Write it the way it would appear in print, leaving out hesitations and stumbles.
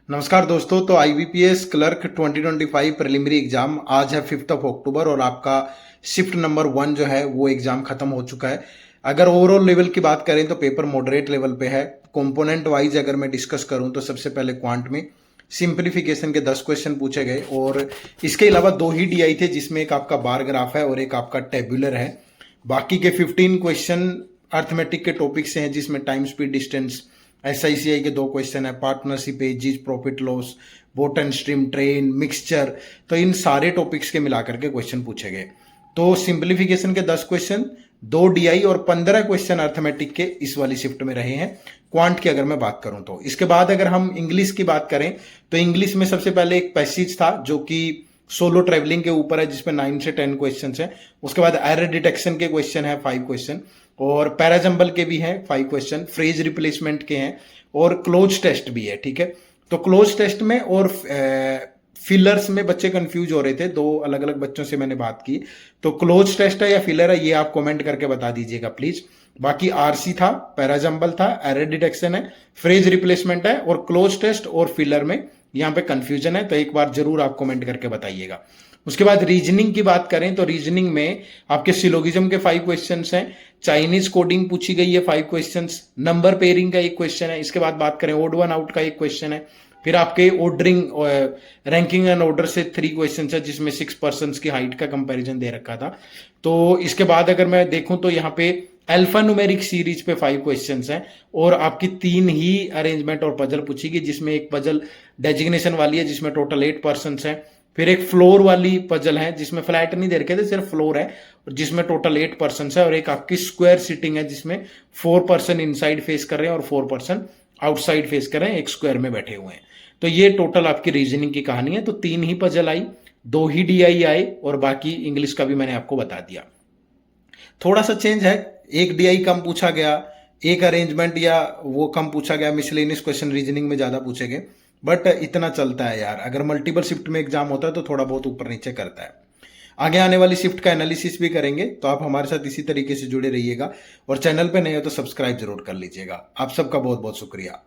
नमस्कार दोस्तों। तो आईबीपीएस क्लर्क 2025 प्रिलिमिनरी एग्जाम आज है 5 अक्टूबर और आपका शिफ्ट नंबर 1 जो है वो एग्जाम खत्म हो चुका है। अगर ओवरऑल लेवल की बात करें तो पेपर मॉडरेट लेवल पे है। कंपोनेंट वाइज अगर मैं डिस्कस करूं तो सबसे पहले क्वांट में सिंप्लीफिकेशन के 10 क्वेश्चन पूछे गए और इसके अलावा 2 ही डीआई थे, जिसमें एक आपका बार ग्राफ है और एक आपका टेबुलर है। बाकी के 15 क्वेश्चन अर्थमेटिक के टॉपिक से हैं, जिसमें टाइम स्पीड डिस्टेंस, एसआईसीआई के 2 क्वेश्चन है, partnership edges, profit loss, boat and stream, train, mixture. तो इन सारे टॉपिक्स के मिलाकर के क्वेश्चन पूछे गए। तो सिंप्लीफिकेशन के 10 क्वेश्चन, 2 डीआई और 15 क्वेश्चन अर्थमेटिक के इस वाली शिफ्ट में रहे हैं। क्वांट की अगर मैं बात करूं तो इसके बाद अगर हम इंग्लिश की बात करें तो इंग्लिश में सबसे पहले एक पैसेज था जो कि सोलो ट्रेवलिंग के ऊपर है, जिसमें 9 से 10 क्वेश्चन है। उसके बाद एरर डिटेक्शन के क्वेश्चन है 5 क्वेश्चन और पैराजंबल के भी हैं 5 क्वेश्चन, फ्रेज रिप्लेसमेंट के हैं और क्लोज टेस्ट भी है। ठीक है, तो क्लोज टेस्ट में और फिलर्स में बच्चे कंफ्यूज हो रहे थे। 2 अलग अलग बच्चों से मैंने बात की, तो क्लोज टेस्ट है या फिलर है ये आप कमेंट करके बता दीजिएगा प्लीज। बाकी आरसी था, पैराजंबल था, एरर डिटेक्शन है, फ्रेज रिप्लेसमेंट है और क्लोज टेस्ट और फिलर में यहां पे कंफ्यूजन है, तो एक बार जरूर आप कमेंट करके बताइएगा। उसके बाद रीजनिंग की बात करें तो रीजनिंग में आपके सिलोगिज्म के 5 क्वेश्चंस हैं, चाइनीज कोडिंग पूछी गई है 5 क्वेश्चंस, नंबर पेयरिंग का 1 क्वेश्चन है। इसके बाद बात करें ओड वन आउट का 1 क्वेश्चन है। फिर आपके ऑर्डरिंग, रैंकिंग एंड ऑर्डर से 3 क्वेश्चन है, जिसमें 6 पर्सन की हाइट का कंपैरिजन दे रखा था। तो इसके बाद अगर मैं देखूं तो यहाँ पे अल्फा न्यूमेरिक सीरीज पे 5 क्वेश्चंस हैं और आपकी 3 ही अरेंजमेंट और पजल पूछी गई, जिसमें एक पजल डेजिग्नेशन वाली है जिसमें टोटल 8 पर्सन है। फिर एक फ्लोर वाली पजल है जिसमें फ्लैट नहीं दे रखे थे, सिर्फ फ्लोर है, जिसमें टोटल 8 पर्सन है। और एक आपकी स्क्वायर सिटिंग है जिसमें 4 पर्सन इनसाइड फेस कर रहे हैं और 4 पर्सन आउटसाइड फेस कर रहे हैं, एक स्क्वायर में बैठे हुए हैं। तो ये टोटल आपकी रीजनिंग की कहानी है। तो 3 ही पजल आई, 2 ही डीआई आए और बाकी इंग्लिश का भी मैंने आपको बता दिया। थोड़ा सा चेंज है, एक डीआई कम पूछा गया, एक अरेंजमेंट या वो कम पूछा गया, मिसलेनियस क्वेश्चन रीजनिंग में ज्यादा पूछे गए, बट इतना चलता है यार। अगर मल्टीपल शिफ्ट में एग्जाम होता है तो थोड़ा बहुत ऊपर नीचे करता है। आगे आने वाली शिफ्ट का एनालिसिस भी करेंगे, तो आप हमारे साथ इसी तरीके से जुड़े रहिएगा और चैनल पे नए हो तो सब्सक्राइब जरूर कर लीजिएगा। आप सबका बहुत बहुत शुक्रिया।